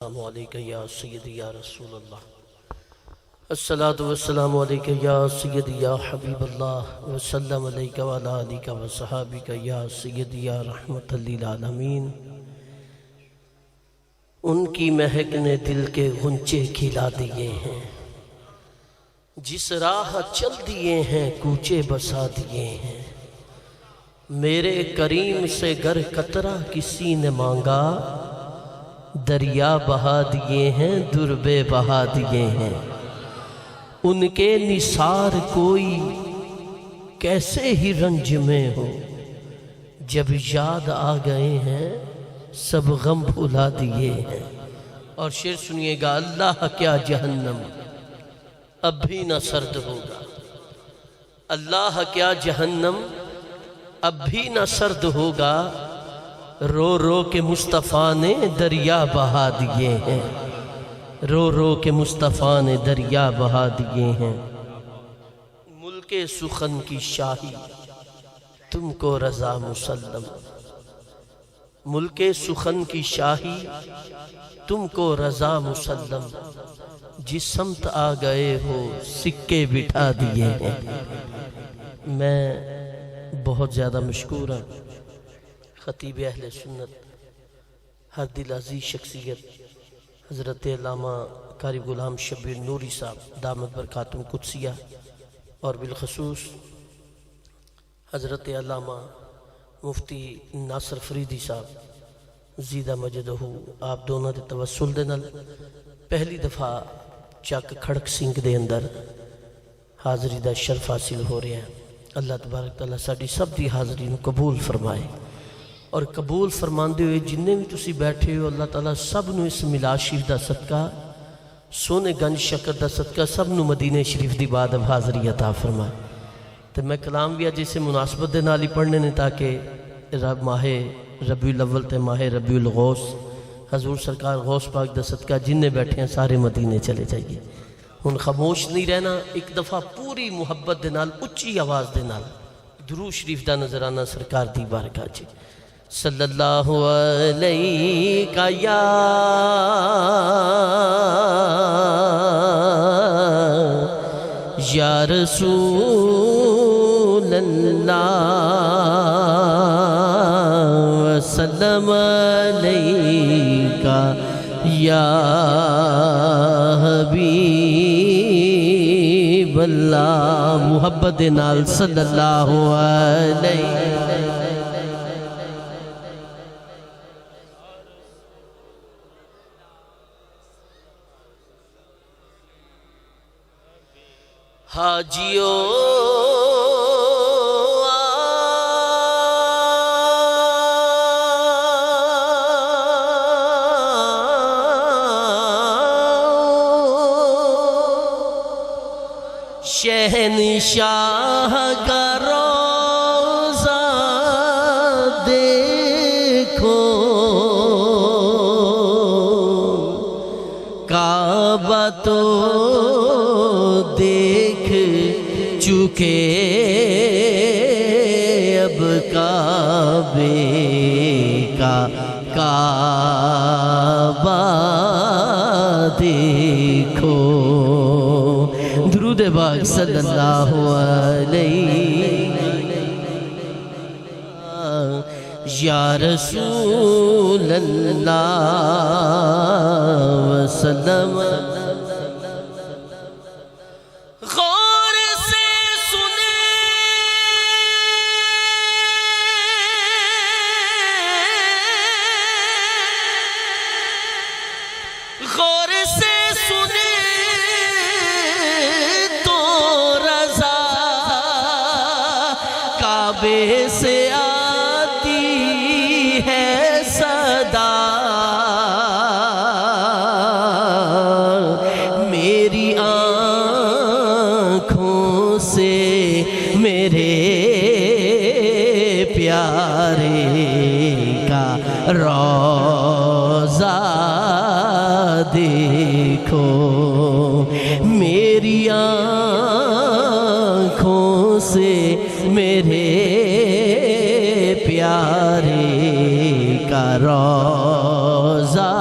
السلام علیکہ یا سیدی یا رسول اللہ، الصلاۃ والسلام علیکہ یا سیدی یا حبیب اللہ، وسلم علیکہ وعلی آلکہ وصحابکہ یا سیدی یا رحمت للعالمین۔ ان کی مہک نے دل کے غنچے کھلا دیے ہیں، جس راہ چل دیے ہیں کوچے بسا دیے ہیں۔ میرے کریم سے گر قطرہ کسی نے مانگا، دریا بہا دیے ہیں دربے بہا دیے ہیں۔ ان کے نثار کوئی کیسے ہی رنج میں ہو، جب یاد آ گئے ہیں سب غم بھلا دیے ہیں۔ اور شعر سنیے گا، اللہ کیا جہنم اب بھی نہ سرد ہوگا، اللہ کیا جہنم اب بھی نہ سرد ہوگا، رو رو کے مصطفیٰ نے دریا بہا دیے ہیں، رو رو کے مصطفیٰ نے دریا بہا دیے ہیں۔ ملک سخن کی شاہی تم کو رضا مسلم، ملک سخن کی شاہی تم کو رضا مسلم، جس سمت آ گئے ہو سکے بٹھا دیے ہیں۔ میں بہت زیادہ مشکور ہوں خطیب اہل سنت، ہر دل عزیز شخصیت حضرت علامہ قاری غلام شبیر نوری صاحب دامت برکاتہم قدسیہ، اور بالخصوص حضرت علامہ مفتی ناصر فریدی صاحب زیدہ مجدہ، آپ دونوں دے توسل دے نال پہلی دفعہ چک کھڑک سنگھ دے اندر حاضری دا شرف حاصل ہو رہا ہے۔ اللہ تبارک تعالیٰ ساڈی سب دی حاضری نو قبول فرمائے، اور قبول فرماندے ہوئے جننے بھی تسی بیٹھے ہو، اللہ تعالیٰ سب نو اس میلاد شریف دا صدقہ، سونے گنج شکر دا صدقہ سب نو مدینہ شریف دی بعد اب حاضری عطا فرمائے۔ تو میں کلام بھی اج اسے مناسبت دے نال ہی پڑھنے نے، تاکہ ماہ ربیع الاول تے ماہ ربیع الغوث حضور سرکار غوث پاک دا صدقہ جننے بیٹھے ہیں سارے مدینے چلے جائیے۔ ہن خاموش نہیں رہنا، ایک دفعہ پوری محبت دے نال اچھی آواز دے نال درود شریف دا نظرانہ سرکار دی بارگاہ جی۔ صلی اللہ علیہ یا رسول اللہ، وسلم علیہ یا حبیب اللہ۔ محبت نال صلی اللہ علیہ۔ حاجیو شہنشاہ کا روضہ دیکھو، کعبہ تو دیکھ چکے، اب کعبے کا کعبہ دیکھو۔ درود پاک صلی اللہ علیہ یا رسول اللہ، وسلم۔ غور سے سنے غور سے سنے تو رضا کعبے سے آتی ہے صدا، میری آنکھوں سے میرے پیارے کا روضہ دیکھو، میری آنکھوں سے میرے پیارے کا روضہ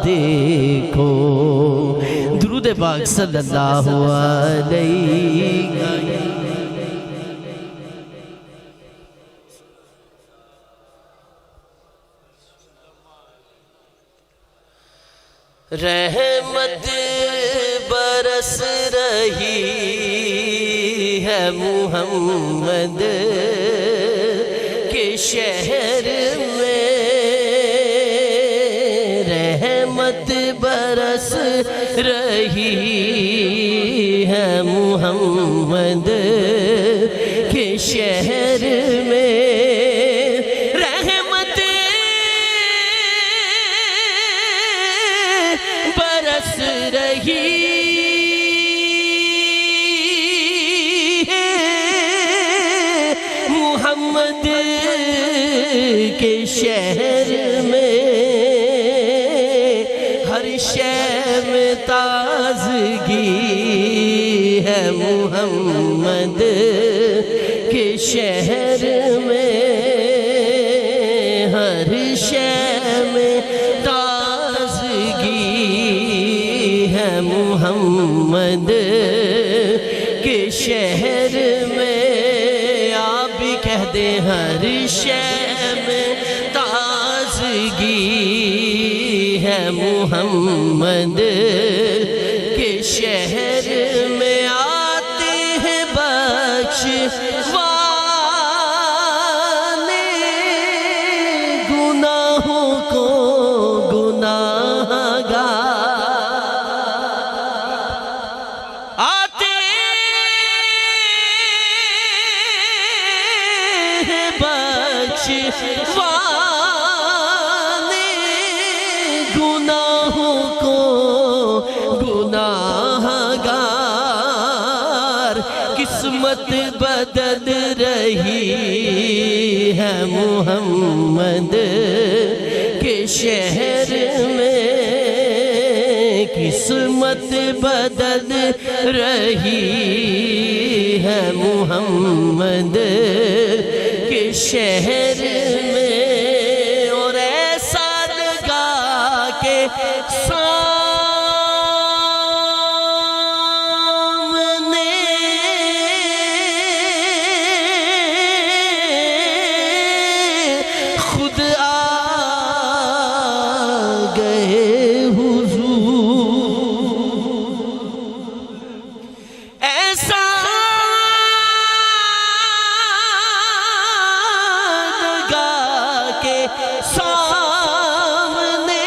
دیکھو درود پاک صلی اللہ علیہ رحمت برس رہی ہے محمد کے شہر میں رحمت برس رہی ہے محمد کے شہر میں محمد کے شہر میں ہر شے میں تازگی ہے محمد کے شہر میں ہر شے میں تازگی ہے محمد کے شہر میں کہہ دے ہر شے میں تازگی ہے محمد کے شہر میں آتے ہیں بخشوانے گناہوں کو بخشوانے گناہوں کو گناہگار قسمت بدل رہی ہے محمد کے شہر میں قسمت بدل رہی ہے محمد کے شہر میں اور ایسا لگا کہ سامنے خود آ گئے حضور ایسا سامنے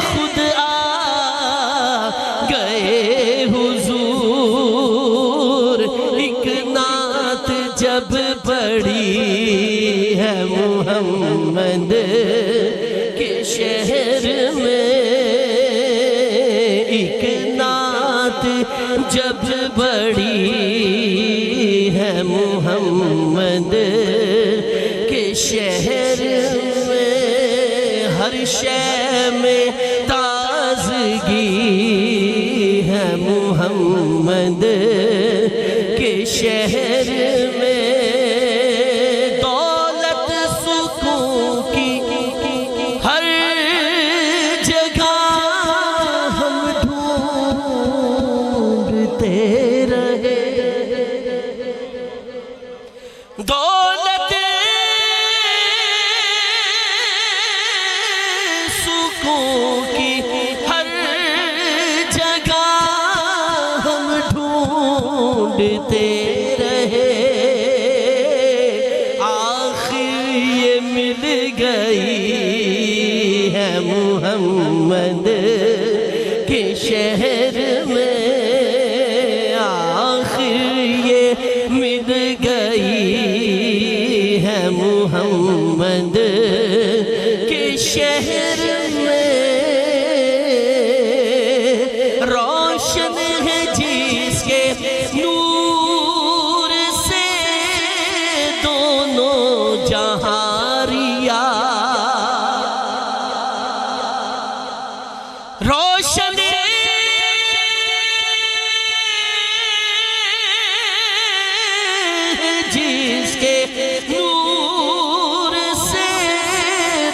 خود آ گئے حضور ایک نعت جب پڑھی ہے محمد کے شہر میں ایک نعت جب پڑھی ہے محمد کے شہر میں ہر شے میں تازگی ہے محمد کے شہر میں دولت سکون کی ہر جگہ ہم ڈھونڈتے رہے دولت کی ہر جگہ ہم ڈھونڈتے رہے آخر یہ مل گئی ہے محمد کے شہر میں آخر یہ مل گئی ہے محمد کے شہر روشن ہے جس کے نور سے دونوں جہاں ریا روشن جس کے نور سے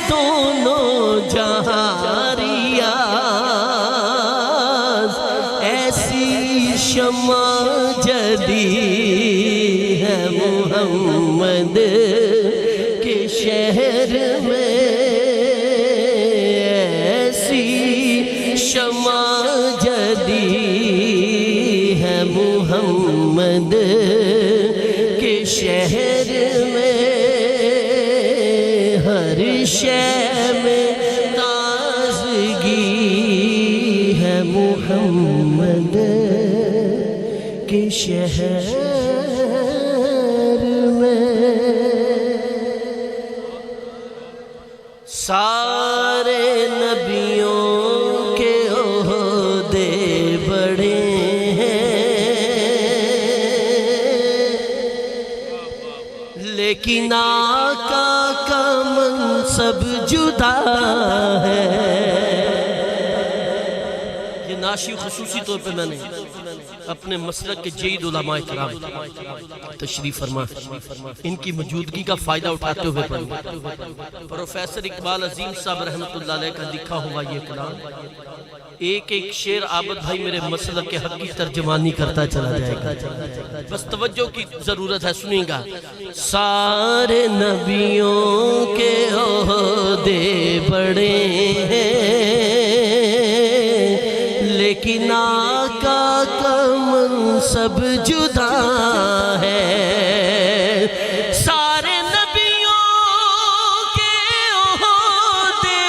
دونوں جہاں ریا شہر میں ہر شے میں تازگی ہے محمد کے شہر میں سارے نبیوں کے عہدے بڑے ہیں لیکن آقا کا منصب جدا ہے۔ یہ ناشی خصوصی طور پہ میں نے اپنے مسلک کے جید علماء کرام تشریف فرما ان کی موجودگی کا فائدہ اٹھاتے ہوئے پڑھیں۔ پروفیسر اقبال عظیم صاحب رحمۃ اللہ علیہ کا لکھا ہوا یہ کلام ایک ایک شعر عابد بھائی میرے مسلک کے حق کی ترجمانی کرتا چلا جائے گا، بس توجہ کی ضرورت ہے، سنیں گا۔ سارے نبیوں کے عہدے بڑے ہیں لیکن آقا کا منصب جدا ہے۔ سارے نبیوں کے عہدے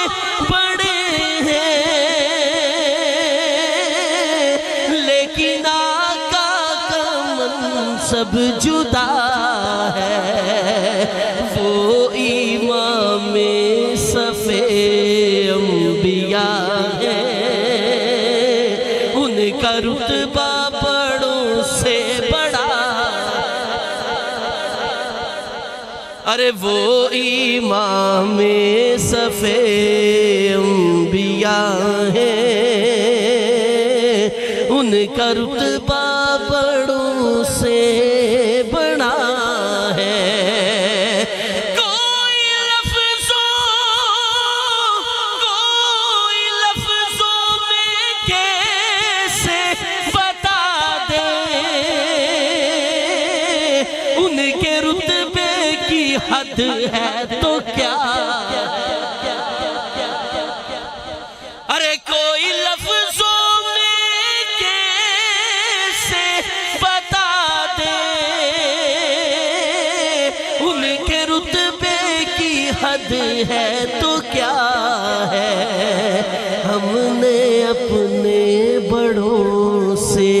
بڑے ہیں لیکن آقا کا منصب جدا ہے۔ وہ امام صف انبیاء ہے، ان کا رتبہ بڑوں سے بڑا، ارے وہ امام صف انبیاء ہے، ان کا رتبہ بڑوں سے بڑا ہے۔ حد ہے تو کیا، ارے کوئی لفظوں میں کیسے بتا دے ان کے رتبے کی حد ہے تو کیا ہے۔ ہم نے اپنے بڑوں سے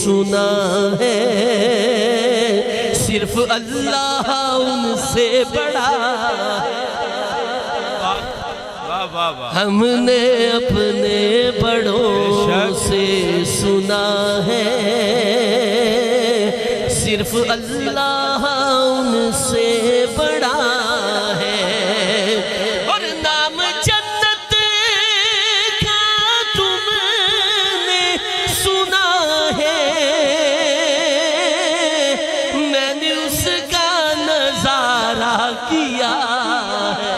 سنا ہے صرف اللہ ان سے بڑا، ہم نے اپنے بڑوں سے سنا ہے صرف اللہ ان سے بڑا ہے۔ اور نام جنت کا تم نے سنا ہے، میں نے اس کا نظارہ کیا ہے۔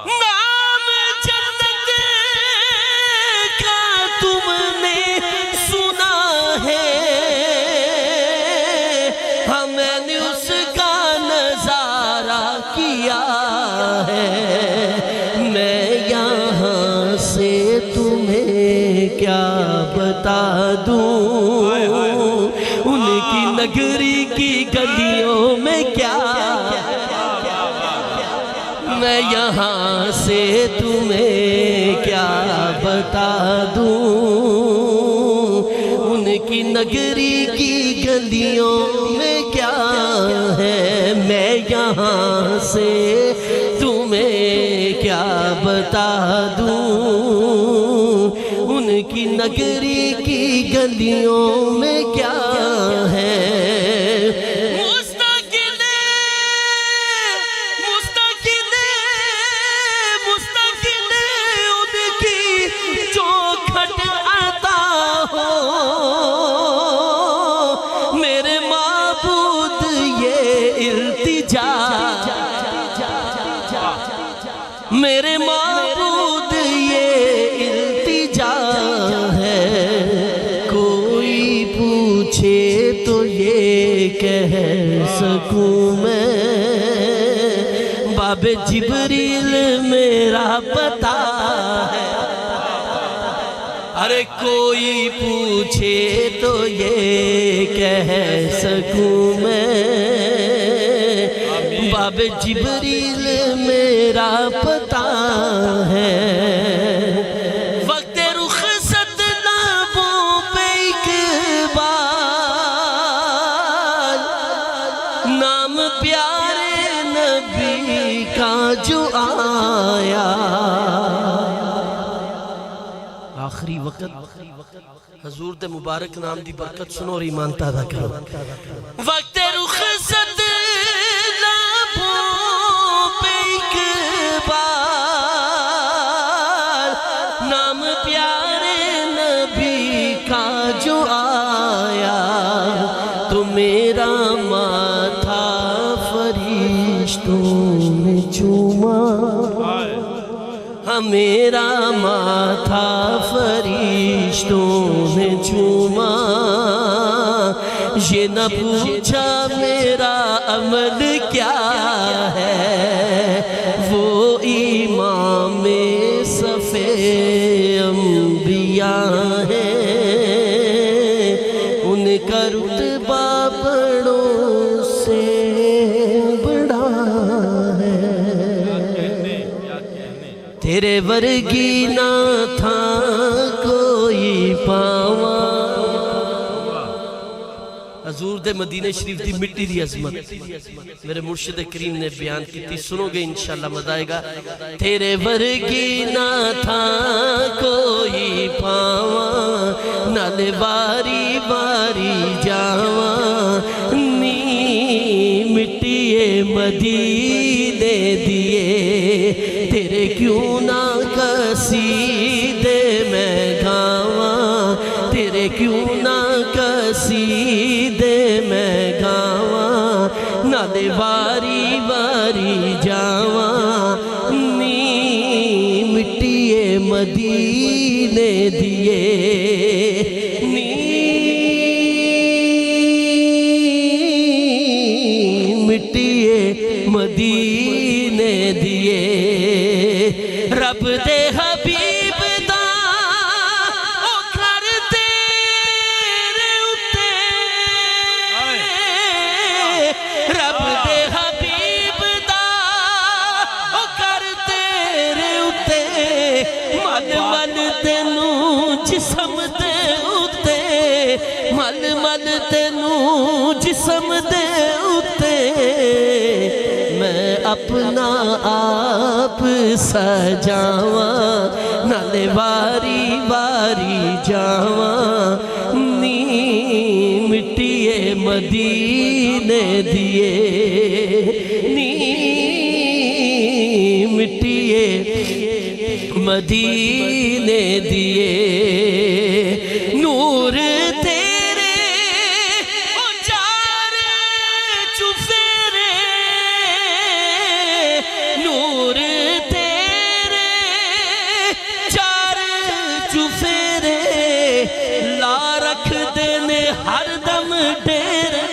نام جنت کا تم نے سنا ہے، ہاں میں نے اس کا نظارہ کیا ہے۔ میں یہاں سے تمہیں کیا بتا دوں، ان کی نگری کی گلیوں میں کیا، میں یہاں سے تمہیں کیا بتا دوں، ان کی نگری کی گلیوں میں کیا ہے۔ میں یہاں سے تمہیں کیا بتا دوں، ان کی نگری کی گلیوں میں کیا ہے۔ میرے معبود یہ التجا ہے، کوئی پوچھے تو یہ کہہ سکوں میں، باب جبریل میرا پتا ہے، ارے کوئی پوچھے تو یہ کہہ سکوں میں باب جبریل میرا پتہ ہے وقت رخصت لبوں پہ ایک بار نام پیارے نبی کا جو آیا آخری وقت حضور دے مبارک نام دی برکت سنو اور ایمان تازہ کرو وقت رخصت لبوں پہ ایک بار نام پیارے نبی کا جو آیا تو میرا ماتھا فرشتوں نے چوما میرا ماتھا فرشتوں نے چوما یہ نہ پوچھا میرا عمل کیا ہے وہ امام صف انبیاء ہیں ان کا رتبہ بڑوں سے بڑا ہے تیرے ورگی نہ تھا کوئی پاواں حضور دے مدینہ شریف دی مٹی دی عظمت میرے مرشد کریم نے بیان کی تھی سنو گے انشاءاللہ مزہ آئے گا تیرے ورگی نہ تھا کوئی پاواں نال باری باری جاواں نی مٹی مدینے دیے تیرے کیوں نہ قصیدے میں گاواں تیرے کیوں نہ قصیدے میں گاواں نالے واری واری جاواں نی مٹی مدینے دیے نی مٹی مدینے دیے رب دے حبیب دا او گھر تیرے اتے رب دے حبیب دا او گھر تیرے اتے مل مل تینوں جسم دے اتے مل مل تینوں جسم دے اتے میں اپنا آپ سجاواں نالے واری واری جاواں نی مٹی مدینے دیے نی مٹی مدینے دیے نور تیرے او چار چفیرے نور تیرے چار چفیرے لا رکھ دینے ہر دم ڈیرے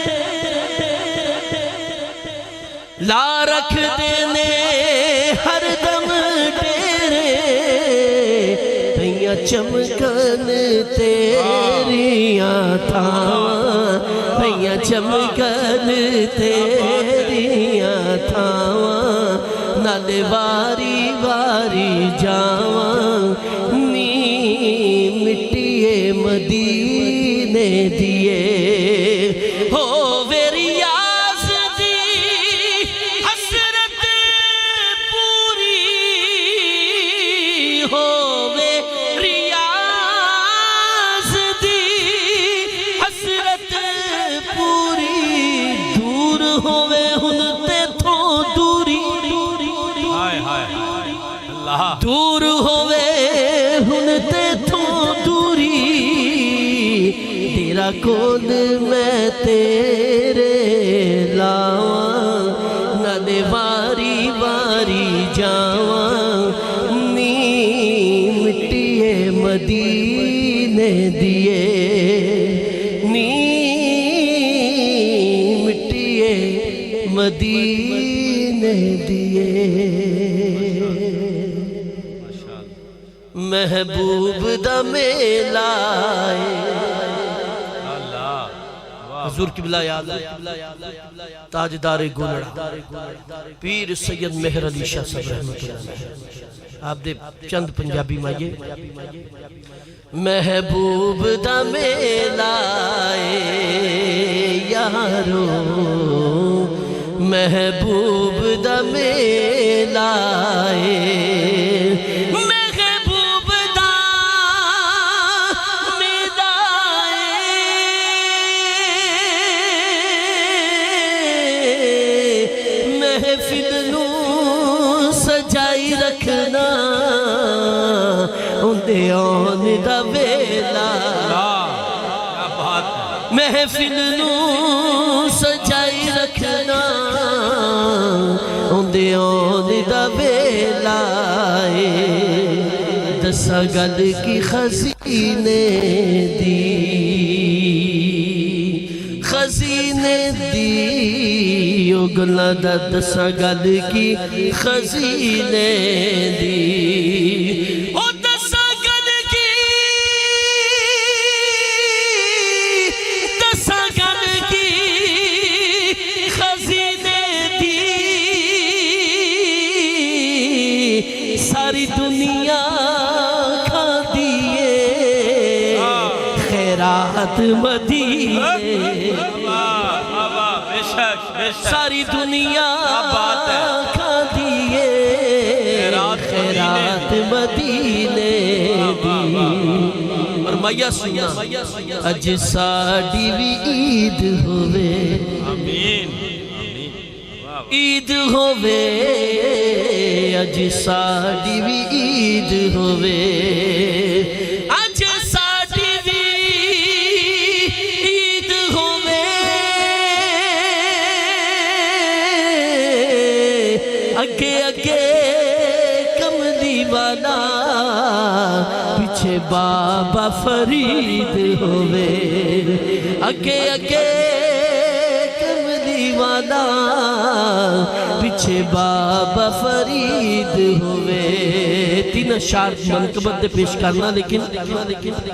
لا رکھ دینے ہر دم ڈیرے پہیاں چمکن تیریاں تھاواں پہیاں چمکن تیریاں تھاواں نالے واری واری جاواں نی مٹی مدینے دیے ہووے ریاض دی حسرت پوری ہووے ریاض دی حسرت پوری دور ہووے ہن تے تھوں دوری دور ہووے ہن تے تھوں دوری تیرا کول میں تیرے لاواں نالے واری واری جاواں نی مٹی مدینے دیے نی مٹی مدینے دیے محبوب دا دم لائے حضور قبلہ یاد تاجدار گولڑا پیر سید مہر علی شاہ صاحب رحمت اللہ آپ دے چند پنجابی مائیے محبوب دم لائے یارو محبوب دم لائے محفل نو سجائی رکھنا اندے آن دا ویلا محفل نو سجائی رکھنا اندے آن دا ویلا دسا گل کی خزینے دی خزینے دی گلہ دا دسا گل کی خزینے دی او دسا گل کی خزینے دی ساری دنیا کھا دیئے خیرات مدینے ساری دنیا کھا دیئے خیرات مدینے دی اور مائیہ سنا اج ساڑی بھی عید ہوئے عید ہوئے اج ساڑی بھی عید ہوئے اج ساڑی بھی عید ہوئے اگے اگے کملی والا پیچھے بابا فرید ہوئے اگے اگے کملی والا پیچھے بابا فرید ہوئے تین اشعار منقبت دے پیش کرنا لیکن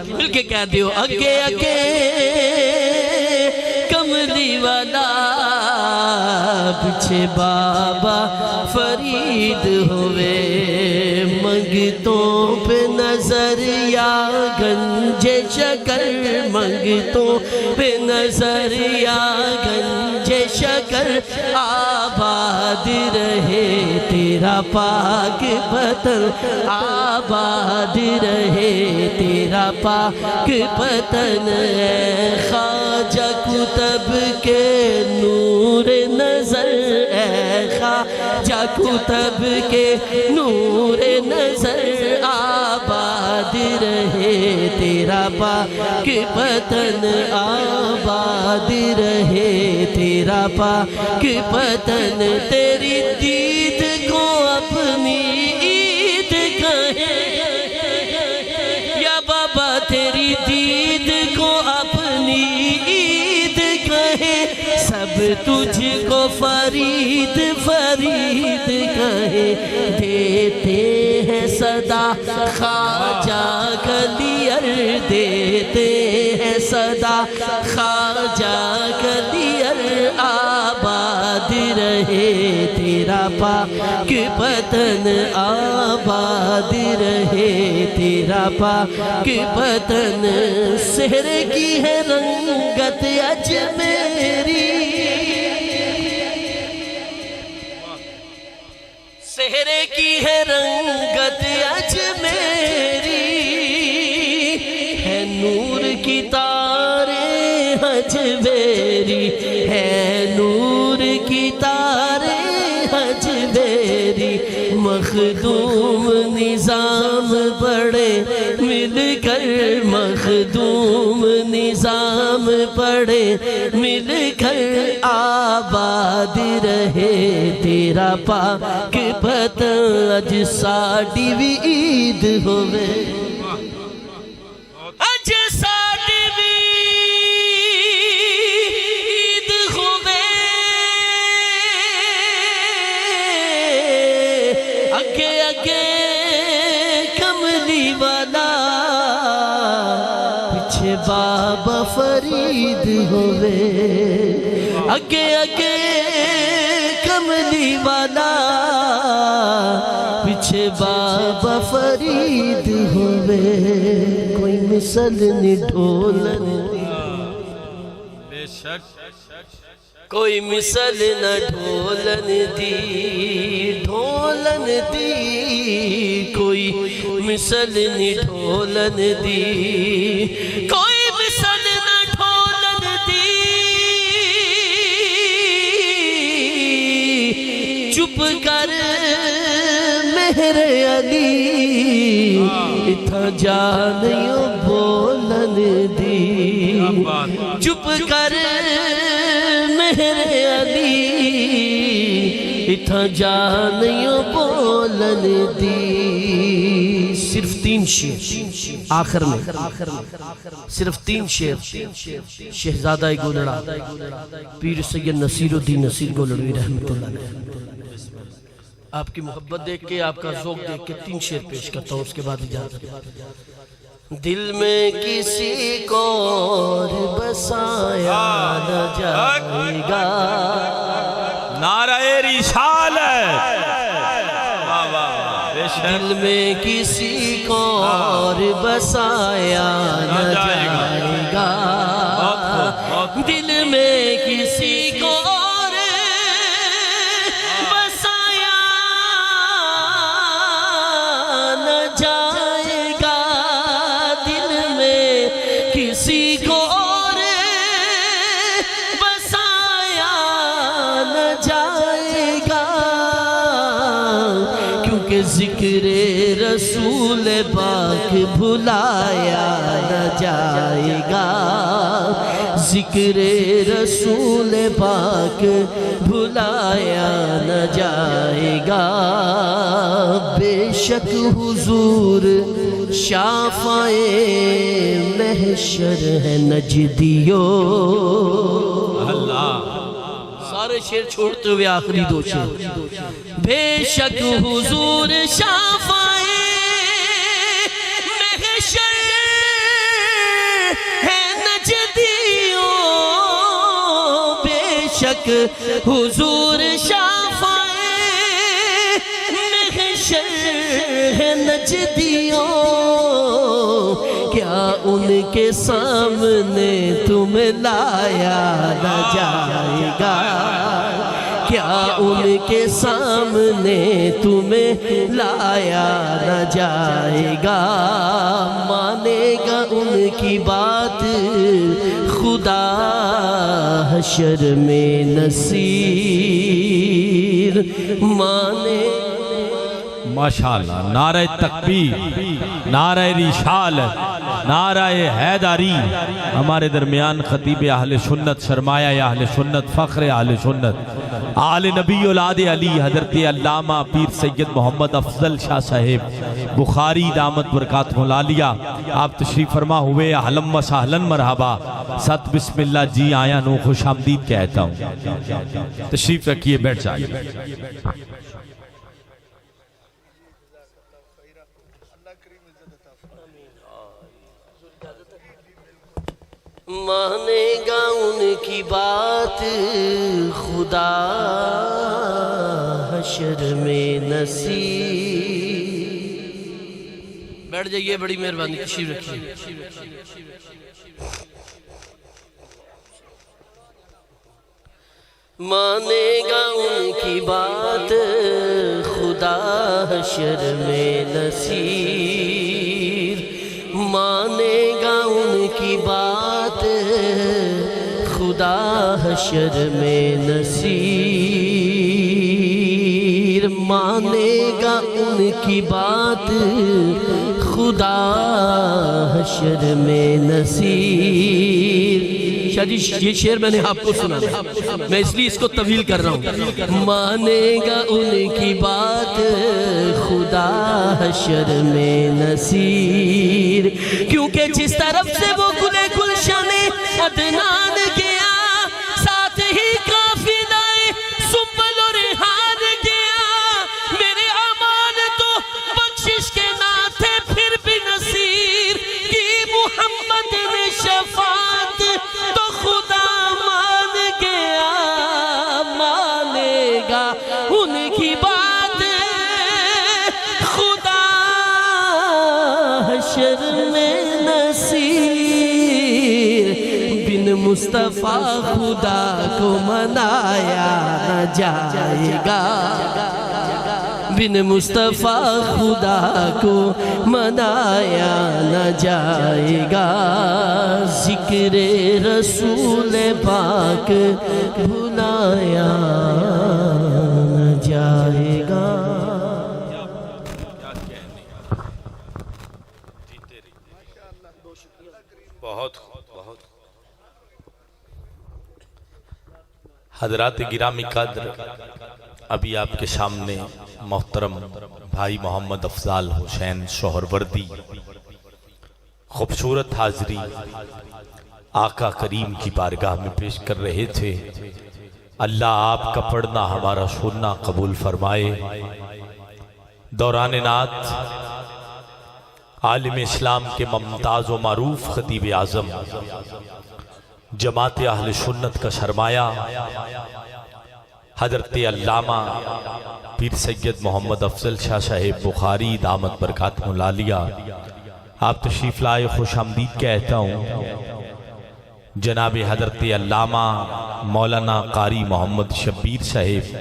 مل کے کہہ دیو اگے اگے کملی والا پیچھے بابا فرید ہوئے منگتوں پہ نظر یا گنج شکر منگتوں پہ نظر یا گنج شکر آباد رہے تیرا پاک وطن آباد رہے تیرا پاک وطن اے خواجہ کتب کے نور نظر اے خواجہ کتب کے نور نظر آباد رہے تیرا پاک وطن آباد رہے تیرا پاک وطن تیری دید کو اپنی عید کہیں یا بابا تیری دید کو اپنی عید کہیں سب تجھ کو فرید فرید کہیں دیتے ہیں صدا خواجہ کلیر دیتے ہیں صدا خواجہ کلیر آباد رہے تیرا پاک وطن آباد رہے تیرا پاک وطن سحر کی ہے رنگت اجمیری سحر کی ہے رنگت اجمیری ہے نور کی تاریں اجمیری ہے نور کی تاریں اجمیری مخدوم نظام پڑھے مل کر مخدوم نظام پڑھے مل کر آباد رہے تیرا پاک وطن اج ساڑی بھی عید ہوئے اج ساڑی بھی عید ہوئے اگے اگے کملی والا ہوئے اگے اگے کملی والا پیچھے بابا فرید ہوئے کوئی مثل نہیں ڈھولن کوئی مثل نہ ڈھولن دی کوئی مثل نہیں ڈھولن دی کوئی مثل نہ ڈھولن دی چپ کر مہر علی اتھا جانیوں بولن دی چپ کر مہر علی اتھا جانیوں بولن دی صرف 3 شعر آخر میں صرف 3 شعر شہزادہ گولڑا پیر سید نصیر الدین نصیر گولڑوی رحمت اللہ علیہ آپ کی محبت دیکھ کے آپ کا ذوق دیکھ کے 3 شعر پیش کرتا ہوں اس کے بعد اجازت دل میں کسی کو اور بسایا نہ جائے گا نعرہ رسالت دل میں کسی کو اور بسایا نہ جائے گا دل میں کسی کو اور بسایا نہ جائے گا دل میں کسی کو اور بسایا نہ جائے گا کیونکہ ذکر رسول پاک بھلایا نہ جائے گا ذکر رسول پاک بھلایا نہ جائے گا بے شک حضور شافعِ محشر ہے نجدیو اللہ سارے شعر چھوڑتے ہوئے آخری 2 شعر بے شک حضور شافعِ محشر ہے نجدیو بے شک حضور شافعِ محشر ہے نجدیو کیا ان کے سامنے تمہیں لایا نہ جائے گا کیا ان کے سامنے تمہیں لایا نہ جائے گا مانے گا ان کی بات خدا حشر میں نصیر مانے ماشاءاللہ نعرہ تکبیر نعرہ رسالت نعرہ حیدری ہمارے درمیان خطیب اہل سنت سرمایہ اہل سنت فخر اہل سنت آل نبی اولاد علی حضرت علامہ پیر سید محمد افضل شاہ صاحب بخاری دامت برکاتہ العالیہ آپ تشریف فرما ہوئے اہلا و سہلا مرحبا ست بسم اللہ جی آیا نو خوش آمدید کہتا ہوں تشریف رکھیے بیٹھ جائیے مانے گا ان کی بات خدا حشر میں نصیر بیٹھ جائیے بڑی مہربانی تشریف رکھیے مانے گا ان کی بات خدا حشر میں نصیر مانے گا ان کی بات خدا حشر میں نصیر مانے گا ان کی بات خدا حشر میں نصیر شاہ جی یہ شعر میں نے آپ کو سنا میں اس لیے اس کو طویل کر رہا ہوں مانے گا ان کی بات خدا حشر میں نصیر کیونکہ جس طرف سے وہ گلے گلشن عدنان گیا ساتھ ہی قافلہ سنبل و ریحان گیا میرے اعمال تو بخشش کے نہ تھے پھر بھی نصیر کی محمد نے شفاعت تو خود حشر میں نصیر بن مصطفیٰ خدا کو منایا نہ جائے گا بن مصطفیٰ خدا کو منایا نہ جائے گا ذکر رسول پاک بھلایا نہ جائے گا. بہت بہت حضرات گرامی قدر، ابھی آپ کے سامنے محترم بھائی محمد افضال حسین سہروردی خوبصورت حاضری آقا کریم کی بارگاہ میں پیش کر رہے تھے. اللہ آپ کا پڑھنا ہمارا سننا قبول فرمائے. دوران نعت عالم اسلام کے ممتاز و معروف خطیب اعظم جماعت اہل سنت کا سرمایہ حضرت علامہ پیر سید محمد افضل شاہ صاحب بخاری دامت برکاتہ العالیہ، آپ تشریف لائے، خوش آمدید کہتا ہوں. جناب حضرت علامہ مولانا قاری محمد شبیر صاحب،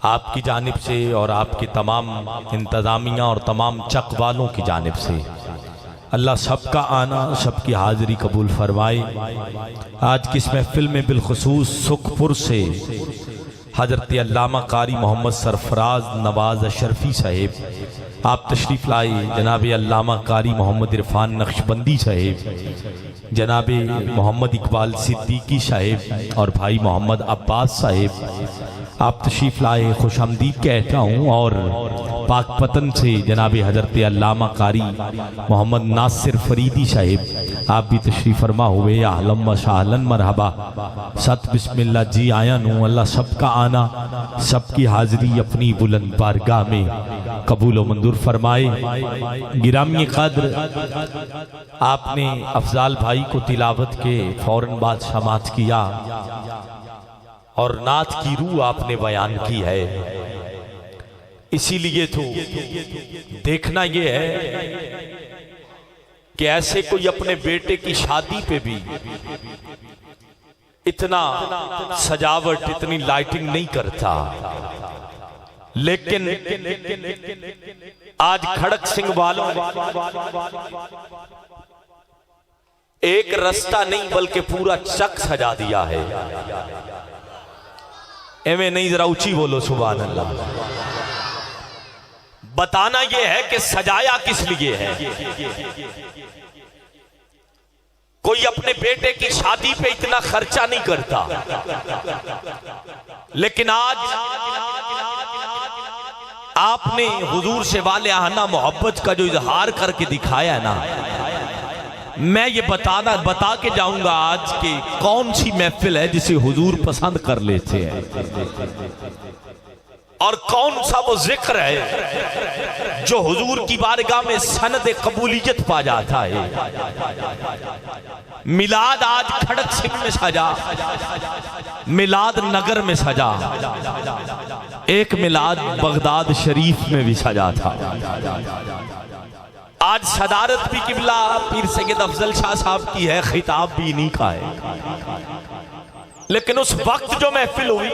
آپ کی جانب سے اور آپ کے تمام انتظامیہ اور تمام چک والوں کی جانب سے اللہ سب کا آنا، سب کی حاضری قبول فرمائے. آج کی اس محفل میں بالخصوص سکھپور سے حضرت علامہ قاری محمد سرفراز نواز اشرفی صاحب آپ تشریف لائے. جناب علامہ قاری محمد عرفان نقشبندی صاحب، جناب محمد اقبال صدیقی صاحب اور بھائی محمد عباس صاحب آپ تشریف لائے، خوش آمدید کہتا ہوں. اور پاک پتن سے جناب حضرت علامہ قاری محمد ناصر فریدی صاحب آپ بھی تشریف فرما ہوئے. اہلا و سہلا مرحبا، ست بسم اللہ جی آیا نوں. اللہ سب کا آنا، سب کی حاضری اپنی بلند بارگاہ میں قبول و منظور فرمائے. گرامی قدر، آپ نے افضال بھائی کو تلاوت کے فوراً بعد سماعت کیا اور نعت کی روح آپ نے بیان کی ہے. اسی لیے تو دیکھنا یہ ہے کہ ایسے کوئی اپنے بیٹے کی شادی پہ بھی اتنا سجاوٹ، اتنی لائٹنگ نہیں کرتا، لیکن آج کھڑک سنگھ والوں ایک رستہ نہیں بلکہ پورا چک سجا دیا ہے. ایویں نہیں، ذرا اونچی بولو سبحان اللہ. بتانا یہ ہے کہ سجایا کس لیے ہے. کوئی اپنے بیٹے کی شادی پہ اتنا خرچہ نہیں کرتا، لیکن آج آپ نے حضور سے والہانہ محبت کا جو اظہار کر کے دکھایا ہے نا، میں یہ بتا کے جاؤں گا آج کہ کون سی محفل ہے جسے حضور پسند کر لیتے ہیں، اور کون سا وہ ذکر ہے جو حضور کی بارگاہ میں سند قبولیت پا جاتا ہے. میلاد آج کھڑک سنگھ میں سجا، میلاد نگر میں سجا، ایک میلاد بغداد شریف میں بھی سجا تھا. آج صدارت بھی قبلہ پیر سید افضل شاہ صاحب کی ہے، خطاب بھی انہی کا ہے. لیکن اس وقت جو محفل ہوئی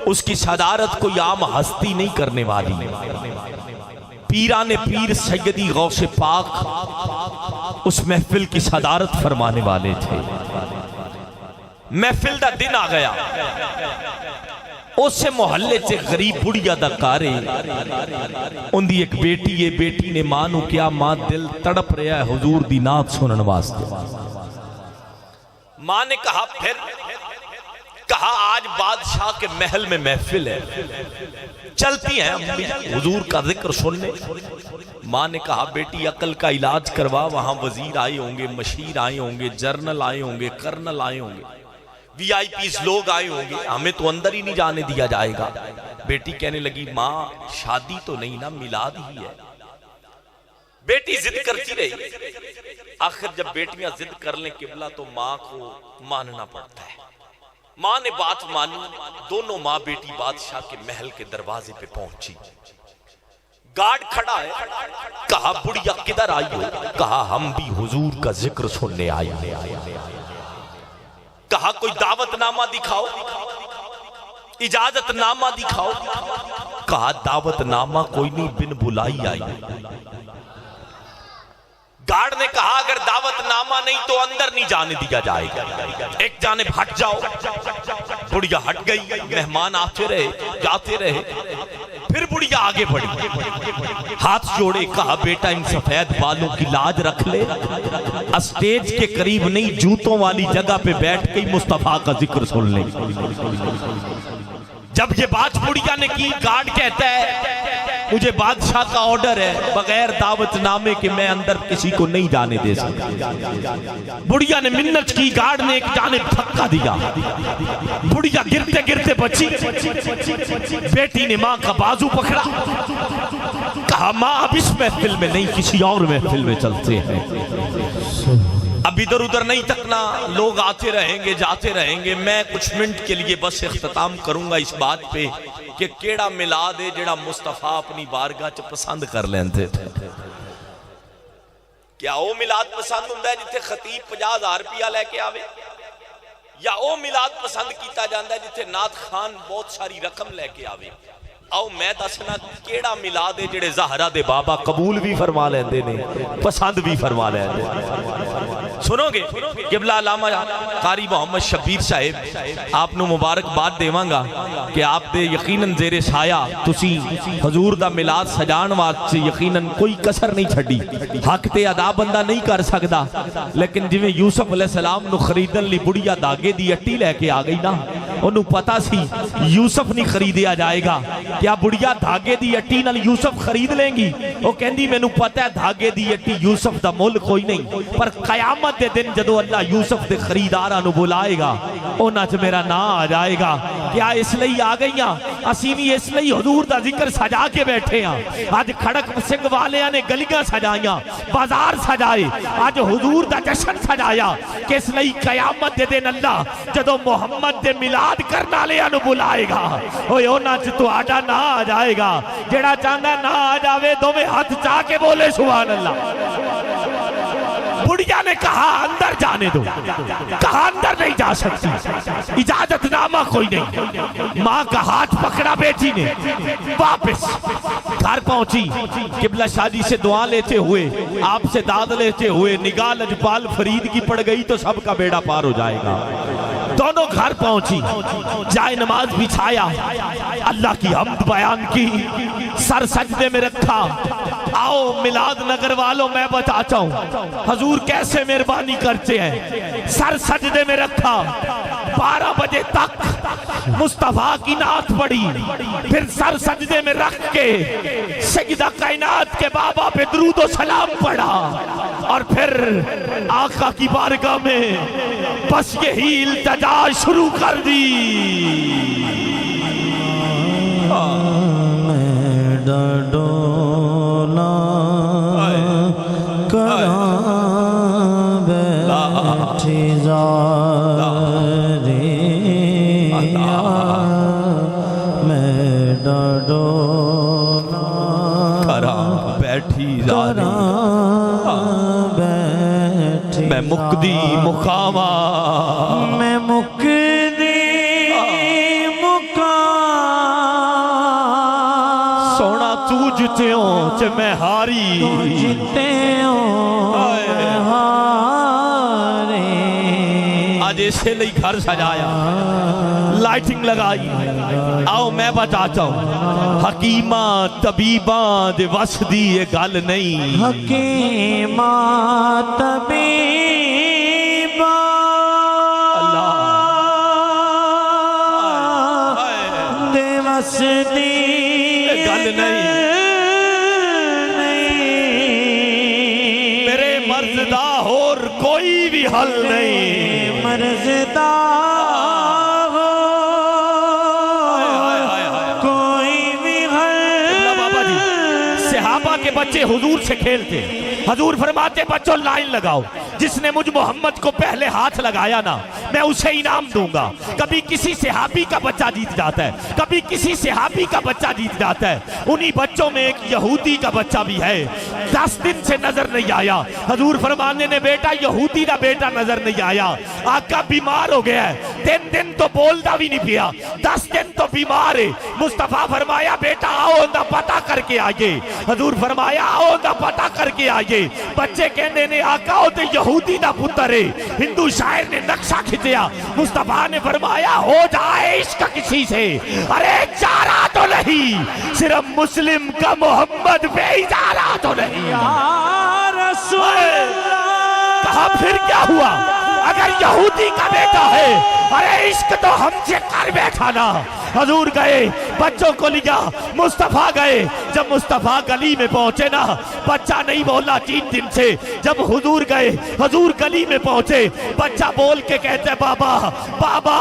اس کی صدارت کوئی عام ہستی نہیں کرنے والی. پیران پیر سیدی غوث پاک اس محفل کی صدارت فرمانے والے تھے. محفل دا دن آ گیا، اسے محلے سے غریب بڑھیا دا کارے ان دی ایک بیٹی ہے. بیٹی نے ماں نو کیا، ماں دل تڑپ رہا ہے حضور دی نعت سنن واسطے. ماں نے کہا پھر کہا آج بادشاہ کے محل میں محفل ہے، چلتی ہیں حضور کا ذکر سننے. ماں نے کہا بیٹی عقل کا علاج کروا، وہاں وزیر آئے ہوں گے، مشیر آئے ہوں گے، جرنل آئے ہوں گے، کرنل آئے ہوں گے، وی آئی پیز لوگ آئے ہوں گے، ہمیں تو اندر ہی نہیں جانے دیا جائے گا. بیٹی کہنے لگی ماں شادی تو نہیں نا، میلاد ہی ہے. بیٹی ضد کرتی رہی. آخر جب بیٹیاں ضد کر لیں قبلہ تو ماں کو ماننا پڑتا ہے. ماں نے بات مانی، دونوں ماں بیٹی بادشاہ کے محل کے دروازے پہ پہنچی. گارڈ کھڑا ہے، کہا بڑھیا کدھر آئی ہو؟ کہا ہم بھی حضور کا ذکر سننے آئے ہیں۔ کہا کوئی دعوت نامہ دکھاؤ، اجازت نامہ دکھاؤ۔ کہا دعوت نامہ کوئی نہیں، بن بلائی آئی۔ گارڈ نے کہا اگر دعوت نامہ نہیں تو اندر نہیں جانے دیا جائے گا، ایک جانب ہٹ جاؤ۔ بڑھیا ہٹ گئی، مہمان آتے رہے جاتے رہے، پھر بڑھیا آگے بڑھی، ہاتھ جوڑے، کہا بیٹا ان سفید بالوں کی لاج رکھ لے، اسٹیج کے قریب نہیں جوتوں والی جگہ پہ بیٹھ کے مصطفیٰ کا ذکر سن لے۔ جب یہ بات بڑھیا نے کی، گارڈ کہتا ہے مجھے بادشاہ کا آرڈر ہے بغیر دعوت نامے کے میں اندر کسی کو نہیں جانے دے سکتا۔ بڑھیا نے منت کی، گارڈ نے ایک جانب دھکا دیا، بڑھیا گرتے گرتے بچی۔ بیٹی نے ماں کا بازو پکڑا، کہا ماں اب اس محفل میں نہیں کسی اور محفل میں چلتے ہیں، اب ادھر ادھر نہیں تکنا، لوگ آتے رہیں گے جاتے رہیں گے۔ میں کچھ منٹ کے لیے بس اختتام کروں گا اس بات پہ کہ کیڑا میلاد ہے جڑا مصطفیٰ اپنی بارگاہ چ پسند کر لیندے تھے۔ کیا او میلاد پسند ہوندا ہے جتھے خطیب 50,000 روپیہ لے کے آوے، یا او میلاد پسند کیتا جاندا ہے جتھے نعت خان بہت ساری رقم لے کے آوے؟ آؤ میں دسنا کیڑا میلاد ہے جڑے زہرا دے بابا قبول بھی فرما لیندے نے، پسند بھی فرما لیندے نے۔ سنو گے قبلہ علامہ قاری محمد شبیر صاحب آپ نو مبارکباد دیواں گا کہ آپ دے یقیناً زیر سایہ تسی حضور دا میلاد سجان واسطے یقیناً کوئی کسر نہیں چھڈی، حق تے ادا بندہ نہیں کر سکدا، لیکن جویں یوسف علیہ السلام نو خریدن لی بڑھیا دھاگے دی اٹی لے کے آ گئی نا، انہوں پتا سی یوسف نہیں خریدیا جائے گا، کیا بڑھیا دھاگے دی اٹی نال یوسف خرید لیں گی؟ وہ کہندی میں نو پتا ہے دھاگے دی اٹی یوسف دا مول کوئی نہیں، پر قیامت دے دن جدو اللہ یوسف دے خریداراں نو بلائے گا انہاں چ میرا نا آ جائے گا۔ کیا اس لئی آ گئیاں؟ اسی بھی اس لئی حضور دا ذکر سجا کے بیٹھے ہاں۔ آج کھڑک سنگھ والیاں نے گلیاں سجائیاں، بازار سجائے، آج حضور دا جشن سجایا، کہ اس لئی قیامت دے دن اللہ جدو محمد دے میلاد کرنا لیاں نو بلائے گا، اوہ انہاں چ تو آڈا نا آ جائے گا۔ جڑا چاہنا نا آ جاوے دو میں ہاتھ چاہ کے بولے سبحان اللہ۔ بڑھیا نے کہا اندر جانے دو، کہا اندر نہیں جا سکتی، اجازت نامہ کوئی نہیں۔ ماں کا ہاتھ پکڑا بیٹی نے، واپس گھر پہنچی، قبلہ شادی سے دعا لیتے ہوئے، آپ سے داد لیتے ہوئے، نگاہ لجپال فرید کی پڑ گئی تو سب کا بیڑا پار ہو جائے گا۔ دونوں گھر پہنچی، جائے نماز بچھایا، اللہ کی حمد بیان کی، سر سجدے میں رکھا۔ آؤ میلاد نگر والوں میں بتاتا ہوں حضور کیسے مہربانی کرتے ہیں۔ سر سجدے میں رکھا، 12 بجے تک مصطفیٰ کی نعت پڑھی، پھر سر سجدے میں رکھ کے سجدہ کائنات کے بابا پہ درود و سلام پڑھا، اور پھر آقا کی بارگاہ میں بس یہی التجا شروع کر دی۔ میں ڈڈولا کراں بیٹھی زاریاں، میں ڈڈولا کراں بیٹھی بیٹھی، میں مقدی مقامہ، میں مقدی جتیوں چ میں ہاری، جتیوں میں ہاری، آج اسے لئی گھر سجایا، لائٹنگ لگائی۔ آؤ میں بتاتا ہوں حکیماں طبیباں دے وس دی یہ گل نہیں، حکیماں طبیباں دے وس دی گل نہیں، اور کوئی بھی حل نہیں، مرزدہ ہو کوئی بھی حل۔ بابا جی صحابہ کے بچے حضور سے کھیلتے، حضور فرماتے بچوں لائن لگاؤ، جس نے مجھ محمد کو پہلے ہاتھ لگایا نا میں اسے انعام دوں گا. کبھی کسی صحابی کا بچہ جیت جاتا ہے, کبھی کسی صحابی کا بچہ جیت جاتا ہے. انہی بچوں میں ایک یہودی کا بچہ بھی ہے, 10 دن سے نظر نہیں آیا. حضور فرمانے نے بیٹا یہودی کا بیٹا نظر نہیں آیا. آقا بیمار ہو گیا ہے, 3 دن تو بولتا بھی نہیں پیا, 10 دن تو بیمار ہے. مصطفیٰ فرمایا بیٹا آؤ نہ پتہ کر کے آئیے. حضور فرمایا آؤ نہ پتہ کر کے آئیے. بچے کہنے نے آقا ہو تو یہودی دا پتر ہے. ہندو شاعر نے نقشہ کھچیا. مصطفیٰ نے فرمایا ہو جائے عشق کسی سے, ارے چارہ تو نہیں, صرف مسلم کا محمد بے اجارہ تو نہیں. یا رسول اللہ. کہا پھر کیا ہوا اگر یہودی کا بیٹا ہے, ارے عشق تو ہم سے کر بیٹھا نا. حضور گئے بچوں کو لیا, مصطفیٰ گئے. جب مصطفیٰ گلی میں پہنچے نا بچہ نہیں بولا 3 دن سے. جب حضور گئے حضور گلی میں پہنچے, بچہ بول کے کہتے بابا بابا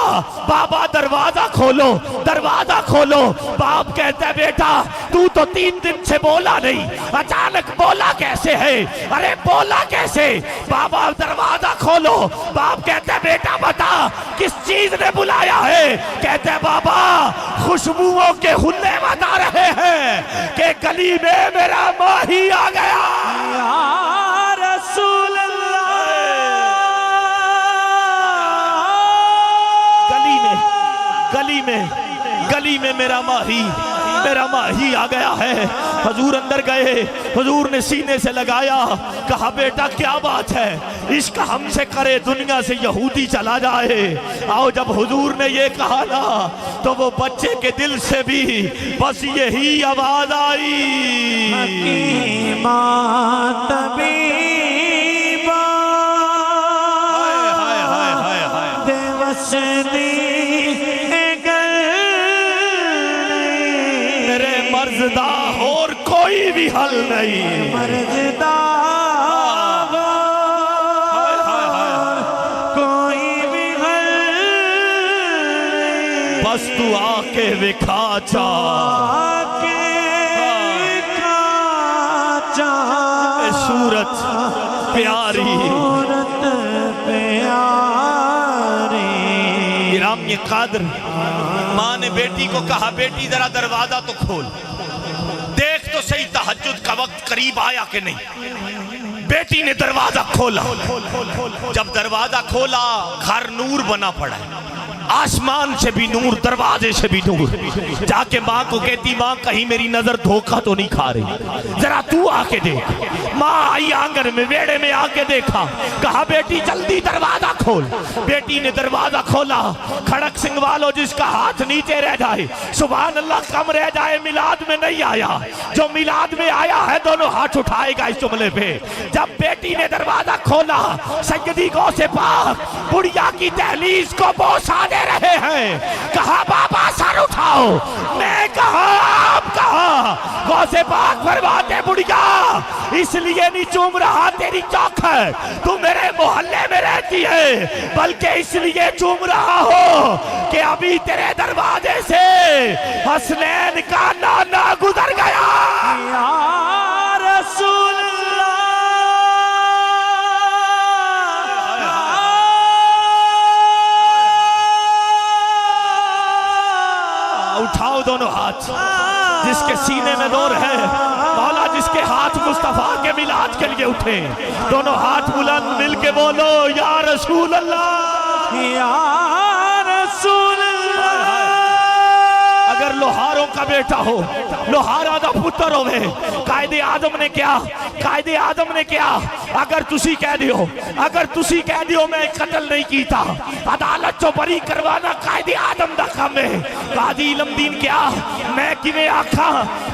بابا دروازہ کھولو دروازہ کھولو. باپ کہتا ہے بیٹا تو 3 دن سے بولا نہیں, اچانک بولا کیسے ہے؟ ارے بولا کیسے؟ بابا دروازہ کھولو. باپ کہتا ہے بیٹا بتا کس چیز نے بلایا ہے؟ کہتا ہے بابا خوشبوؤں کے ہلے بتا رہے ہیں کہ گلی میں میرا ماہی آ گیا. یا رسول اللہ. گلی میں میرا ماہی آ گیا ہے. حضور اندر گئے, حضور نے سینے سے لگایا, کہا بیٹا کیا بات ہے, عشق ہم سے کرے دنیا سے یہودی چلا جائے. آؤ جب حضور نے یہ کہا نا تو وہ بچے کے دل سے بھی بس یہی آواز آئی, حکیمہ طبیبہ دے وسنی مرزدہ اور کوئی بھی حل نہیں. مرزدہ کوئی بھی حل نہیں. بس تو آ کے وکھا صورت پیاری. گرامی قادر, ماں نے بیٹی کو کہا بیٹی ذرا دروازہ تو کھول, دیکھ تو صحیح تہجد کا وقت قریب آیا کہ نہیں. بیٹی نے دروازہ کھولا. جب دروازہ کھولا گھر نور بنا پڑا ہے, آسمان سے بھی نور, دروازے سے بھی نور. جا کے ماں کو کہتی ماں کہیں میری نظر دھوکہ تو نہیں کھا رہی, ذرا تو آ کے دیکھ. ماں آئی آنگن میں, ویڑے میں آ کے دیکھا, کہا بیٹی جلدی دروازہ کھول. بیٹی نے دروازہ کھولا. کھڑک سنگھ والو جس کا ہاتھ نیچے رہ جائے سبحان اللہ کم رہ جائے, میلاد میں نہیں آیا. جو میلاد میں آیا ہے دونوں ہاتھ اٹھائے گا اس جملے پہ. جب بیٹی نے دروازہ کھولا سیدی غوث پاک بڑھیا کی دہلیز کو بوسا دے رہے ہیں. کہا بابا سر اٹھاؤ. میں کہا آپ کہا. غوث پاک فرماتے بڑھیا اس لیے نہیں چوم رہا تیری چوکھٹ, تو میرے محلے میں رہتی ہے, بلکہ اس لیے چوم رہا ہو کہ ابھی تیرے دروازے سے حسنین کا نانا گزر گیا. یا رسول اللہ. اٹھاؤ دونوں ہاتھ. جس کے سینے میں نور ہے مولا, جس کے ہاتھ مصطفیٰ کے میلاد کے لیے اٹھے, دونوں ہاتھ بلند مل کے بولو یا رسول اللہ. یا رسول اللہ. اگر لوہاروں کا بیٹا ہو, لوہارا دا پتر ہوئے, قائد اعظم نے کیا اگر تسی کہہ دیو میں قتل نہیں کیتا, عدالت چو بری کروانا قائد اعظم دا کام ہے. قاضی علم دین کیا میں کیویں آکھاں,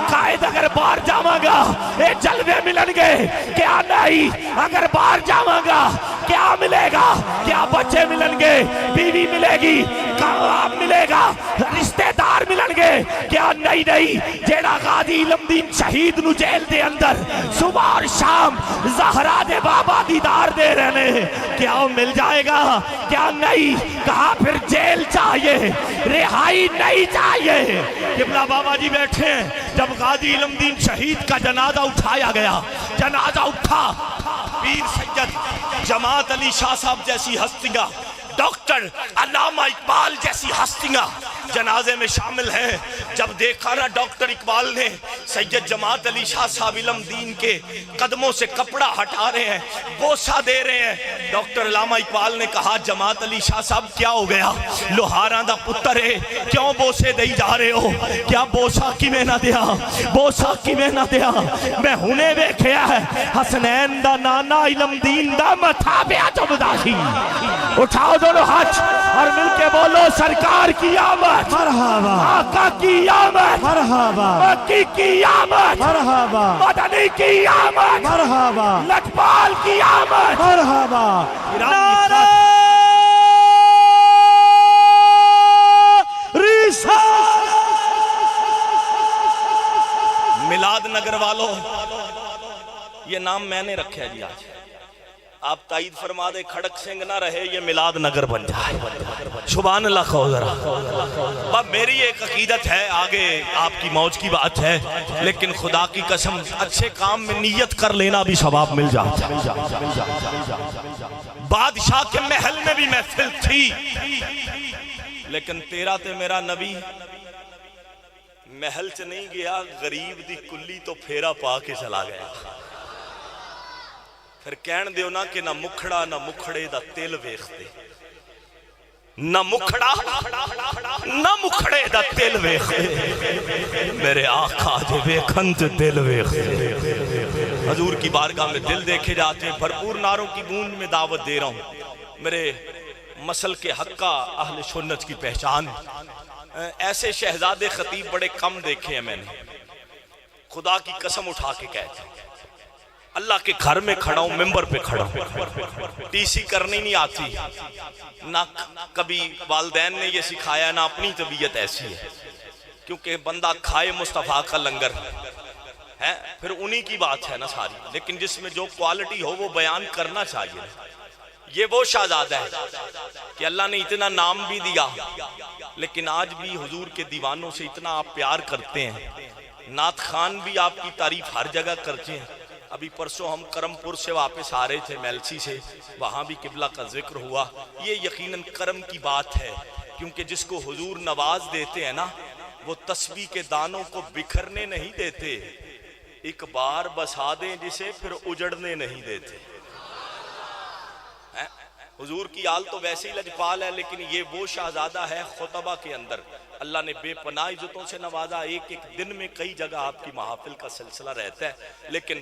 قائد اگر باہر جاواں گا اے جلوے ملن گے, کیا نہیں اگر باہر جاواں گا کیا ملے گا, کیا بچے ملن گے, بیوی ملے گی, کام ملے گا, رشتہ دار ملن گے, کیا نہیں جیڑا قاضی علم دین شہید نو جیل دے اندر صبح اور شام زہرا دے بابا دیدار دے رہنے, کیا مل جائے گا, کیا نہیں. کہا پھر جیل چاہیے, رہائی نہیں چاہیے. قبلہ بابا جی بیٹھے ہیں. جب قاضی علم دین شہید کا جنازہ اٹھایا گیا, جنازہ اٹھا, پیر سید جماعت علی شاہ صاحب جیسی ہستیاں، ڈاکٹر علامہ اقبال جیسی ہستیاں جنازے میں شامل ہیں۔ جب دیکھا نا ڈاکٹر اقبال نے سید جماعت علی شاہ صاحب علم دین کے قدموں سے کپڑا ہٹا رہے ہیں، بوسہ دے رہے ہیں، ڈاکٹر علامہ اقبال نے کہا جماعت علی شاہ صاحب کیا ہو گیا؟ لوہاراں دا پتر ہے، کیوں بوسے دئی جا رہے ہو؟ کیا بوسہ کی میں نہ دیا؟ بوسہ کی میں نہ دیا؟ میں ہنے ویکھیا ہے حسنین دا نانا علم دین دا متابعہ جو مداخی۔ اٹھاؤ دونوں ہاتھ اور مل کے بولو سرکار کی آمد، مرحبا آقا کی آمد، مرحبا مکی کی آمد، مرحبا مدنی کی آمد، مرحبا لکھپال کی آمد۔ مرحبا نعرہ رسالت میلاد نگر والوں، یہ نام میں نے رکھا ہے جی آج، آپ تائید فرما دے کھڑک سنگھ نہ رہے یہ میلاد نگر بن جائے۔ سبحان اللہ کہو ذرا۔ اب میری ایک عقیدت ہے، آگے آپ کی موج کی بات ہے، لیکن خدا کی قسم اچھے کام میں نیت کر لینا بھی ثواب مل جاتا ہے۔ بادشاہ کے محل میں بھی محفل تھی، لیکن تیرا تے میرا نبی محل چ نہیں گیا، غریب دی کلی تو پھیرا پا کے چلا گیا۔ پھر کہن دیو نا کہ نہ مکھڑا نہ مکھڑے دا تل ویکھتے، نہ مکھڑا نہ مکھڑے دا تل ویکھتے، میرے آقا دے ویکھن تے دل ویکھتے۔ حضور کی بارگاہ میں دل دیکھے جاتے ہیں، بھرپور نعروں کی گونج میں دعوت دے رہا ہوں۔ میرے مسل کے حقہ اہل سنت کی پہچان، ایسے شہزادے خطیب بڑے کم دیکھے ہیں میں نے، خدا کی قسم اٹھا کے کہتے ہیں، اللہ کے گھر میں کھڑا ہوں، ممبر پہ کھڑا ہوں، ٹی سی کرنی نہیں آتی، نہ کبھی والدین نے یہ سکھایا، نہ اپنی طبیعت ایسی ہے، کیونکہ بندہ کھائے مصطفیٰ کا لنگر ہے، پھر انہی کی بات ہے نا ساری، لیکن جس میں جو کوالٹی ہو وہ بیان کرنا چاہیے۔ یہ وہ شہزادہ ہے کہ اللہ نے اتنا نام بھی دیا، لیکن آج بھی حضور کے دیوانوں سے اتنا آپ پیار کرتے ہیں، نعت خان بھی آپ کی تعریف ہر جگہ کرتے ہیں۔ ابھی پرسوں ہم کرم پور سے واپس آ رہے تھے، میلسی سے، وہاں بھی قبلہ کا ذکر ہوا۔ یہ یقیناً کرم کی بات ہے، کیونکہ جس کو حضور نواز دیتے ہیں نا، وہ تسبیح کے دانوں کو بکھرنے نہیں دیتے، ایک بار بسا دیں جسے پھر اجڑنے نہیں دیتے۔ حضور کی آل تو ویسے ہی لجپال ہے، لیکن یہ وہ شہزادہ ہے خطبہ کے اندر اللہ نے بے پناہ عزتوں سے نوازا۔ ایک ایک دن میں کئی جگہ آپ کی محافل کا سلسلہ رہتا ہے، لیکن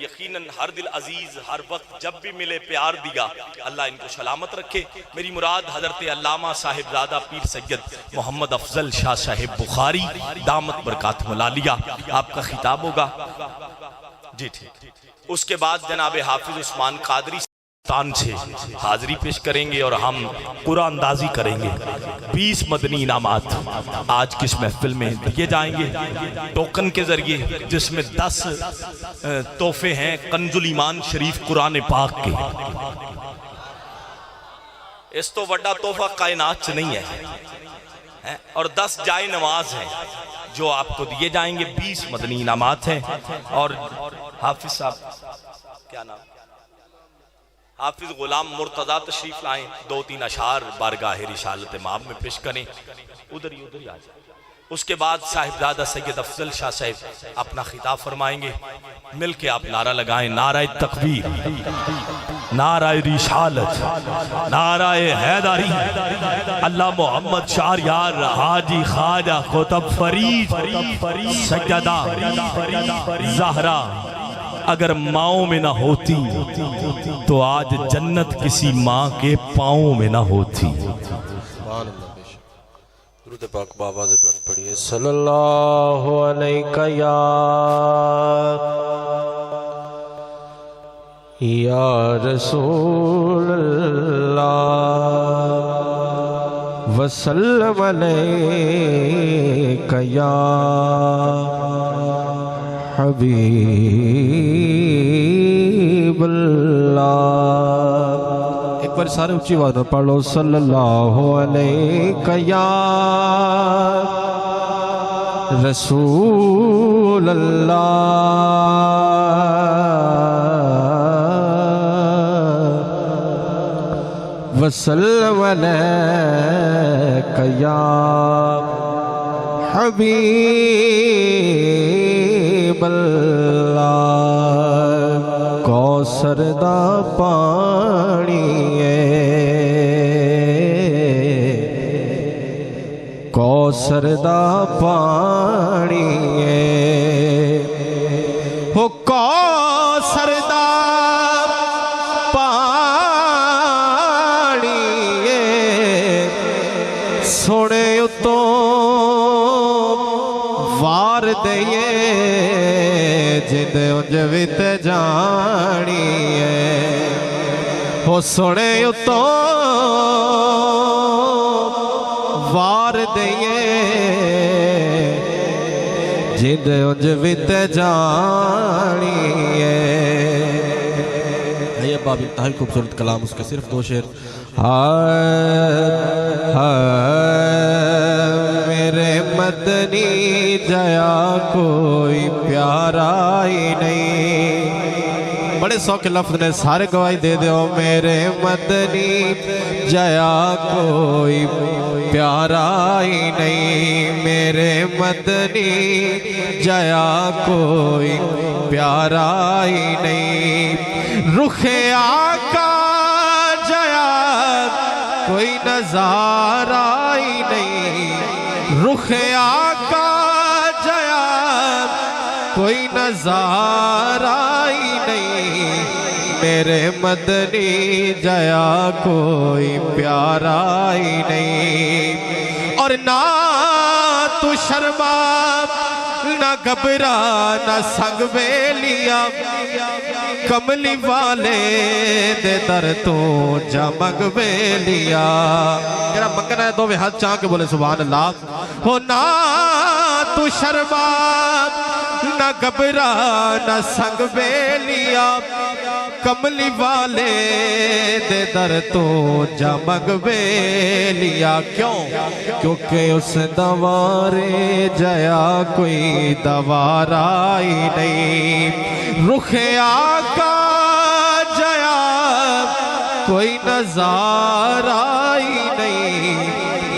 یقیناً ہر دل عزیز ہر وقت جب بھی ملے پیار دیا۔ اللہ ان کو سلامت رکھے۔ میری مراد حضرت علامہ صاحبزادہ پیر سید محمد افضل شاہ صاحب بخاری دامت برکاتہم العالیہ، آپ کا خطاب ہوگا جی ٹھیک۔ اس کے بعد جناب حافظ عثمان قادری تان سے حاضری پیش کریں گے اور ہم قرآن اندازی کریں گے۔ 20 مدنی انعامات آج کس محفل میں دیے جائیں گے ٹوکن کے ذریعے، جس میں 10 تحفے ہیں کنز الایمان شریف قرآن پاک کے۔ اس تو بڑا تحفہ کائنات سے نہیں ہے، اور 10 جائے نماز ہیں جو آپ کو دیے جائیں گے۔ 20 مدنی انعامات ہیں، اور حافظ صاحب کیا نام، حافظ غلام مرتضیٰ تشریف لائیں، 2-3 اشعار بارگاہ رسالت مآب میں پیش کریں۔ ادھر ہی آ جائیں۔ اس کے بعد صاحبزادہ سید افضل شاہ صاحب اپنا خطاب فرمائیں گے۔ مل کے آپ نعرہ لگائیں، نعرہ تکبیر، نعرہ رسالت، نعرہ حیدری، اللہ محمد شہریار حاجی خواجہ قطب فرید سیدہ زہرا اگر ماؤں میں نہ ہوتی تو آج جنت کسی ماں کے پاؤں میں نہ ہوتی۔ سبحان اللہ، بے شک۔ درود پاک بابا سے بلند پڑھیے، صلی اللہ علیہ یا رسول اللہ وسلم علیہ یا حبیب اللہ۔ ایک بار سارے اچھی بات پڑھ لو، صلی اللہ علیہ یا رسول اللہ وسلم علیک یا حبیب اللہ کوثر دا پانی کوثر دا پانی ہو کوثر دا پانی سونے اتوں وار دئیے جد انجویت جانی ہو سونے اتوں وار دئیے جد انجویت جانی ہے باب انتہائی خوبصورت کلام اس کے صرف دو شعر میرے مدنی جیا کوئی پیارا ہی نہیں بڑے سوکھے لفظ نے سارے گواہی دے دیو میرے مدنی جیا کوئی پیارا ہی نہیں میرے مدنی جیا کوئی پیارا ہی نہیں رخ آقا جیا کوئی نظارہ ہی نہیں رخ آقا جیا کوئی نظارہ ہی نہیں میرے مدنی جیا کوئی پیارا ہی نہیں اور نہ تو شرما نہ گھبرا نہ سنگ بیلیا کملی والے دے در تو جمگ بیلیا کہنا منگنا ہے دو میں ہاتھ چاہ کے بولے سبحان اللہ ہو نہ تو شرما نہ گھبرا نہ سنگ بیلیا کملی والے دے در تو جمگ بیلیا کیوں کیونکہ اس دوارے جیا کوئی دوارا ہی نہیں رخ آقا جیا کوئی نظارہ ہی نہیں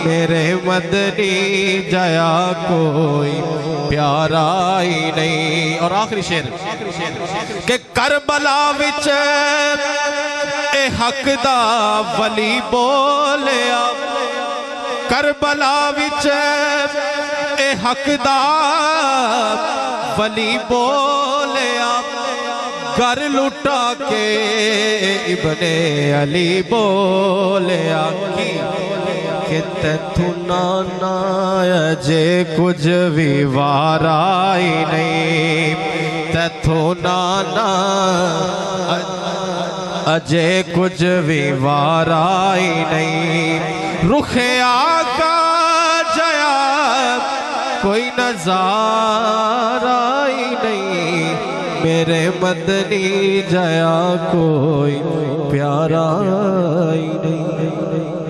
میرے مدنی جیا کوئی پیارا ہی نہیں اور آخری شعر کہ کربلا وچ اے حق دا ولی بولیا کربلا وچ اے حق دا ولی بولیا گھر لٹا کے ابن علی بولیا کہ تیتھو نانا اجے کچھ بھی وارا ہی نہیں تیتھو نانا اجے کچھ بھی وارا ہی نہیں رخ آقا جیا کوئی نظارہ ہی نہیں میرے مدنی جیا کوئی پیارا ہی نہیں